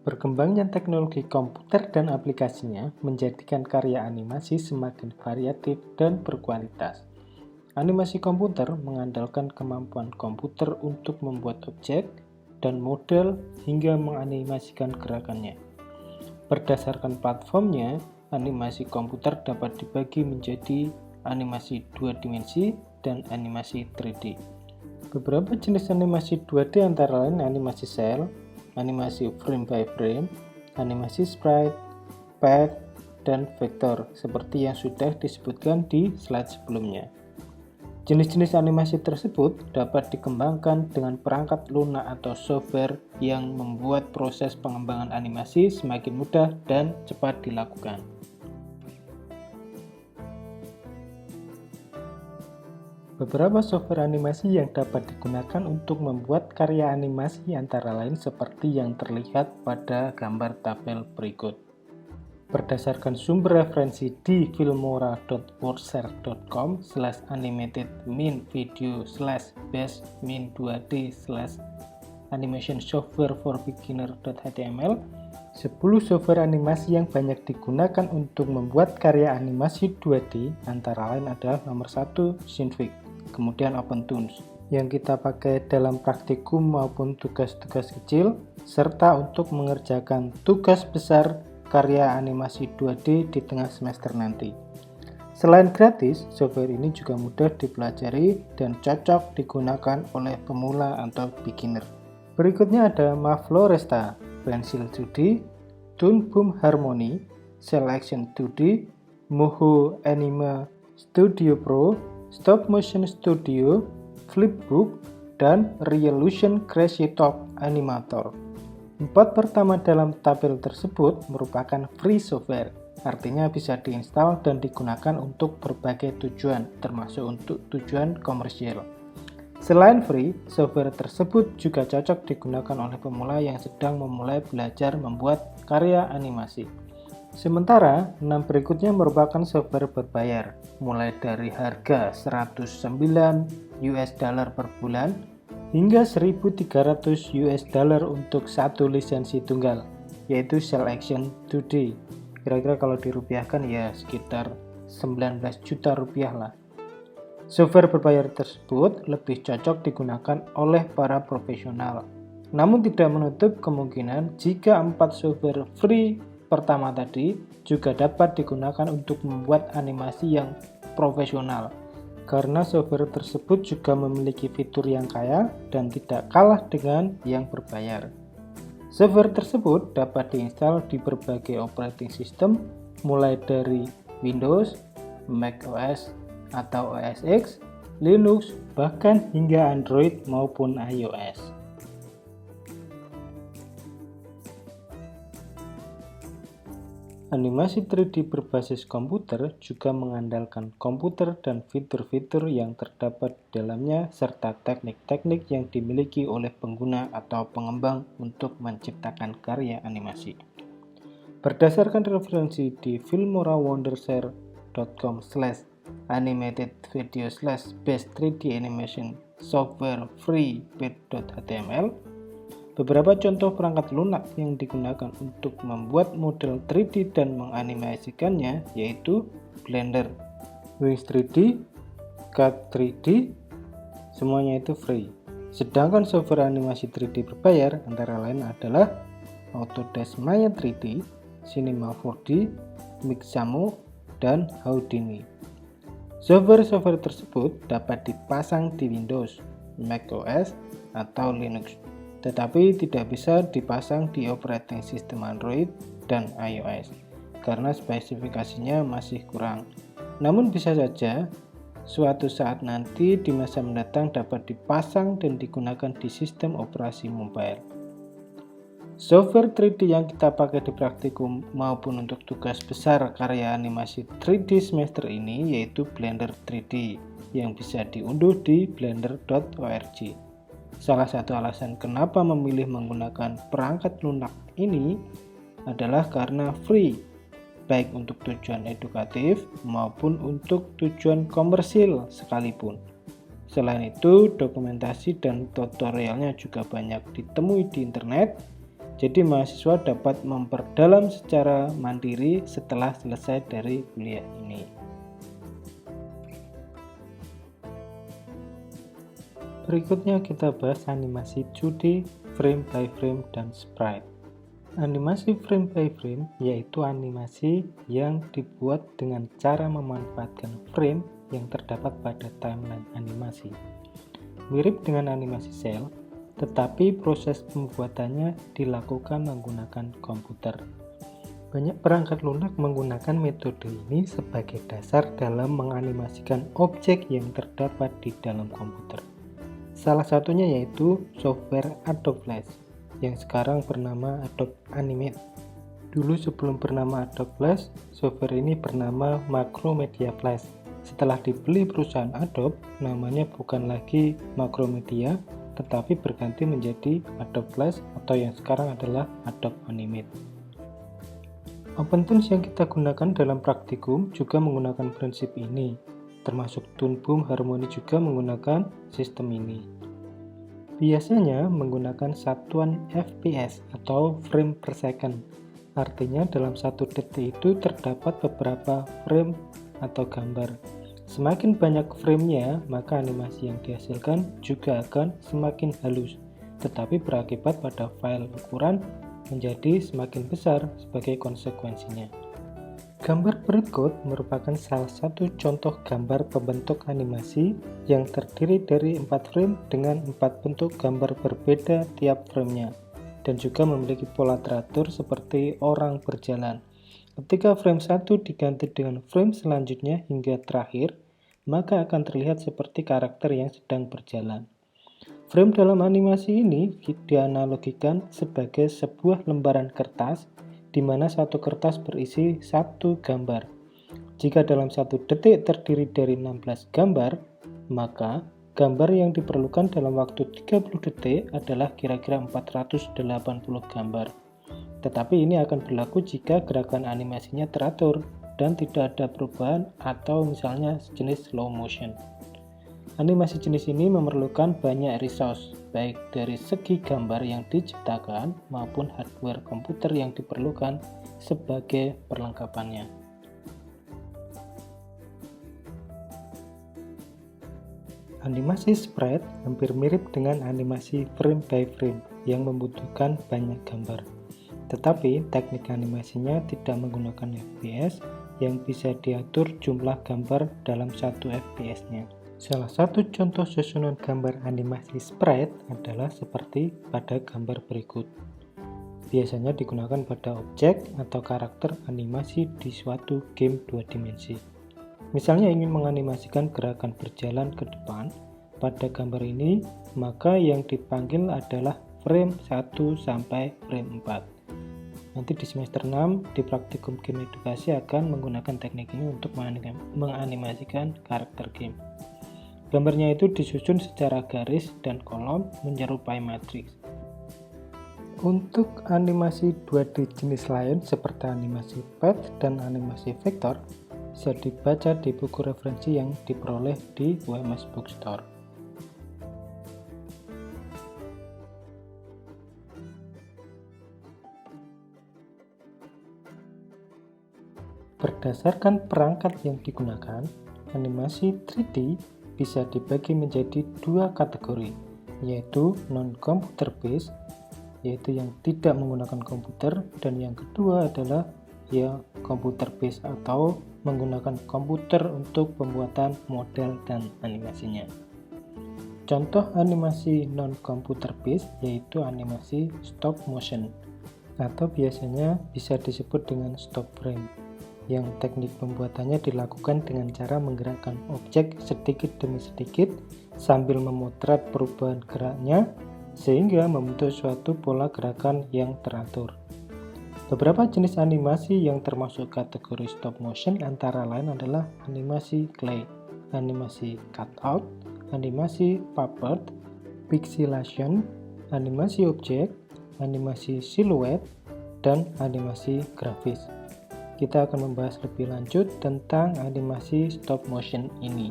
Berkembangnya teknologi komputer dan aplikasinya menjadikan karya animasi semakin variatif dan berkualitas. Animasi komputer mengandalkan kemampuan komputer untuk membuat objek dan model hingga menganimasikan gerakannya. Berdasarkan platformnya, animasi komputer dapat dibagi menjadi animasi 2 dimensi dan animasi 3D. Beberapa jenis animasi 2D antara lain animasi cel, animasi frame by frame, animasi sprite, path, dan vektor, seperti yang sudah disebutkan di slide sebelumnya. Jenis-jenis animasi tersebut dapat dikembangkan dengan perangkat lunak atau software yang membuat proses pengembangan animasi semakin mudah dan cepat dilakukan. Beberapa software animasi yang dapat digunakan untuk membuat karya animasi antara lain seperti yang terlihat pada gambar tabel berikut. Berdasarkan sumber referensi di filmora.wordshare.com/animated-video/best-min2d/animation software for beginner.html, 10 software animasi yang banyak digunakan untuk membuat karya animasi 2D antara lain adalah nomor 1 Cinefig, kemudian OpenToonz yang kita pakai dalam praktikum maupun tugas-tugas kecil, serta untuk mengerjakan tugas besar karya animasi 2D di tengah semester nanti. Selain gratis, software ini juga mudah dipelajari dan cocok digunakan oleh pemula atau beginner. Berikutnya ada Mafloresta, Pencil 2D, Toon Boom Harmony, Selection 2D, Moho Anime Studio Pro, Stop Motion Studio, Flipbook, dan Reolution Crazy Talk Animator. 4 pertama dalam tabel tersebut merupakan free software, artinya bisa diinstal dan digunakan untuk berbagai tujuan, termasuk untuk tujuan komersial. Selain free, software tersebut juga cocok digunakan oleh pemula yang sedang memulai belajar membuat karya animasi. Sementara, 6 berikutnya merupakan software berbayar, mulai dari harga $109 per bulan hingga $1.300 untuk satu lisensi tunggal, yaitu Selection 2D. Kira-kira kalau dirupiahkan ya sekitar 19 juta rupiah lah. Software berbayar tersebut lebih cocok digunakan oleh para profesional. Namun tidak menutup kemungkinan jika 4 software free pertama tadi juga dapat digunakan untuk membuat animasi yang profesional, karena software tersebut juga memiliki fitur yang kaya dan tidak kalah dengan yang berbayar. Software tersebut dapat diinstal di berbagai operating system, mulai dari Windows, Mac OS atau OS X, Linux, bahkan hingga Android maupun iOS. Animasi 3D berbasis komputer juga mengandalkan komputer dan fitur-fitur yang terdapat di dalamnya serta teknik-teknik yang dimiliki oleh pengguna atau pengembang untuk menciptakan karya animasi. Berdasarkan referensi di filmora-wondershare.com/animated-video/best-3d-animation software free.html, beberapa contoh perangkat lunak yang digunakan untuk membuat model 3D dan menganimasikannya yaitu Blender, Wings 3D, Cut 3D, semuanya itu free. Sedangkan software animasi 3D berbayar antara lain adalah Autodesk Maya 3D, Cinema 4D, Mixamo, dan Houdini. Software-software tersebut dapat dipasang di Windows, Mac OS, atau Linux, tetapi tidak bisa dipasang di operating system Android dan iOS karena spesifikasinya masih kurang. Namun bisa saja suatu saat nanti di masa mendatang dapat dipasang dan digunakan di sistem operasi mobile. Software 3D yang kita pakai di praktikum maupun untuk tugas besar karya animasi 3D semester ini yaitu Blender 3D yang bisa diunduh di blender.org. Salah satu alasan kenapa memilih menggunakan perangkat lunak ini adalah karena free, baik untuk tujuan edukatif maupun untuk tujuan komersil sekalipun. Selain itu, dokumentasi dan tutorialnya juga banyak ditemui di internet, Jadi mahasiswa dapat memperdalam secara mandiri setelah selesai dari kuliah ini. Berikutnya kita bahas animasi 2D, frame by frame, dan sprite. Animasi frame by frame yaitu animasi yang dibuat dengan cara memanfaatkan frame yang terdapat pada timeline animasi. Mirip dengan animasi cel, tetapi proses pembuatannya dilakukan menggunakan komputer. Banyak perangkat lunak menggunakan metode ini sebagai dasar dalam menganimasikan objek yang terdapat di dalam komputer. Salah satunya yaitu software Adobe Flash, yang sekarang bernama Adobe Animate. Dulu sebelum bernama Adobe Flash, software ini bernama Macromedia Flash. Setelah dibeli perusahaan Adobe, namanya bukan lagi Macromedia, tetapi berganti menjadi Adobe Flash atau yang sekarang adalah Adobe Animate. OpenToonz yang kita gunakan dalam praktikum juga menggunakan prinsip ini, termasuk Toon Boom Harmony juga menggunakan sistem ini. Biasanya menggunakan satuan FPS atau frame per second, artinya dalam 1 detik itu terdapat beberapa frame atau gambar. Semakin banyak framenya, maka animasi yang dihasilkan juga akan semakin halus, tetapi berakibat pada file ukuran menjadi semakin besar sebagai konsekuensinya. Gambar berikut merupakan salah satu contoh gambar pembentuk animasi yang terdiri dari 4 frame dengan 4 bentuk gambar berbeda tiap framenya, dan juga memiliki pola teratur seperti orang berjalan. Ketika frame 1 diganti dengan frame selanjutnya hingga terakhir, maka akan terlihat seperti karakter yang sedang berjalan. Frame dalam animasi ini dianalogikan sebagai sebuah lembaran kertas di mana satu kertas berisi 1 gambar. Jika dalam 1 detik terdiri dari 16 gambar, maka gambar yang diperlukan dalam waktu 30 detik adalah kira-kira 480 gambar. Tetapi ini akan berlaku jika gerakan animasinya teratur dan tidak ada perubahan atau misalnya sejenis slow motion. Animasi jenis ini memerlukan banyak resource, baik dari segi gambar yang diciptakan maupun hardware komputer yang diperlukan sebagai perlengkapannya. Animasi sprite hampir mirip dengan animasi frame by frame yang membutuhkan banyak gambar. Tetapi teknik animasinya tidak menggunakan FPS yang bisa diatur jumlah gambar dalam 1 FPS-nya. Salah satu contoh susunan gambar animasi sprite adalah seperti pada gambar berikut. Biasanya digunakan pada objek atau karakter animasi di suatu game 2 dimensi. Misalnya ingin menganimasikan gerakan berjalan ke depan, pada gambar ini maka yang dipanggil adalah frame 1 sampai frame 4. Nanti di semester 6 di praktikum game edukasi akan menggunakan teknik ini untuk menganimasikan karakter game. Gambarnya itu disusun secara garis dan kolom menyerupai matriks. Untuk animasi 2D jenis lain seperti animasi path dan animasi vektor bisa dibaca di buku referensi yang diperoleh di WMS Bookstore. Berdasarkan perangkat yang digunakan, animasi 3D bisa dibagi menjadi 2 kategori, yaitu non-computer based, yaitu yang tidak menggunakan komputer, dan yang kedua adalah computer based atau menggunakan komputer untuk pembuatan model dan animasinya. Contoh animasi non-computer based yaitu animasi stop motion, atau biasanya bisa disebut dengan stop frame, yang teknik pembuatannya dilakukan dengan cara menggerakkan objek sedikit demi sedikit sambil memotret perubahan geraknya sehingga membentuk suatu pola gerakan yang teratur. Beberapa jenis animasi yang termasuk kategori stop motion antara lain adalah animasi clay, animasi cutout, animasi puppet, pixelation, animasi objek, animasi siluet, dan animasi grafis. Kita akan membahas lebih lanjut tentang animasi stop motion ini.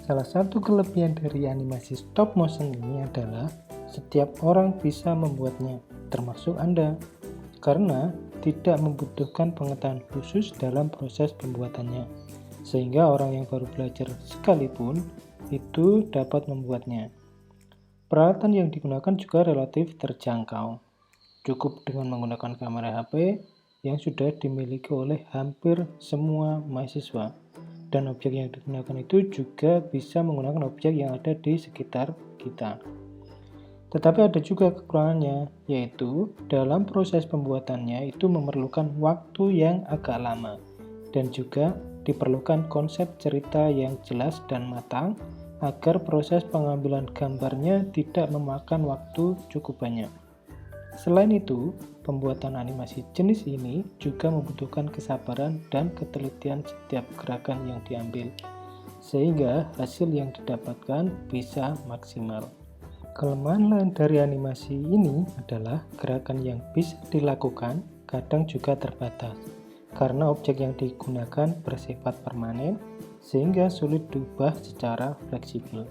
Salah satu kelebihan dari animasi stop motion ini adalah setiap orang bisa membuatnya, termasuk Anda, karena tidak membutuhkan pengetahuan khusus dalam proses pembuatannya, sehingga orang yang baru belajar sekalipun itu dapat membuatnya. Peralatan yang digunakan juga relatif terjangkau. Cukup dengan menggunakan kamera HP yang sudah dimiliki oleh hampir semua mahasiswa. Dan objek yang digunakan itu juga bisa menggunakan objek yang ada di sekitar kita. Tetapi ada juga kekurangannya, yaitu dalam proses pembuatannya itu memerlukan waktu yang agak lama. Dan juga diperlukan konsep cerita yang jelas dan matang, agar proses pengambilan gambarnya tidak memakan waktu cukup banyak. Selain itu, pembuatan animasi jenis ini juga membutuhkan kesabaran dan ketelitian setiap gerakan yang diambil, sehingga hasil yang didapatkan bisa maksimal. Kelemahan lain dari animasi ini adalah gerakan yang bisa dilakukan kadang juga terbatas, karena objek yang digunakan bersifat permanen, sehingga sulit diubah secara fleksibel.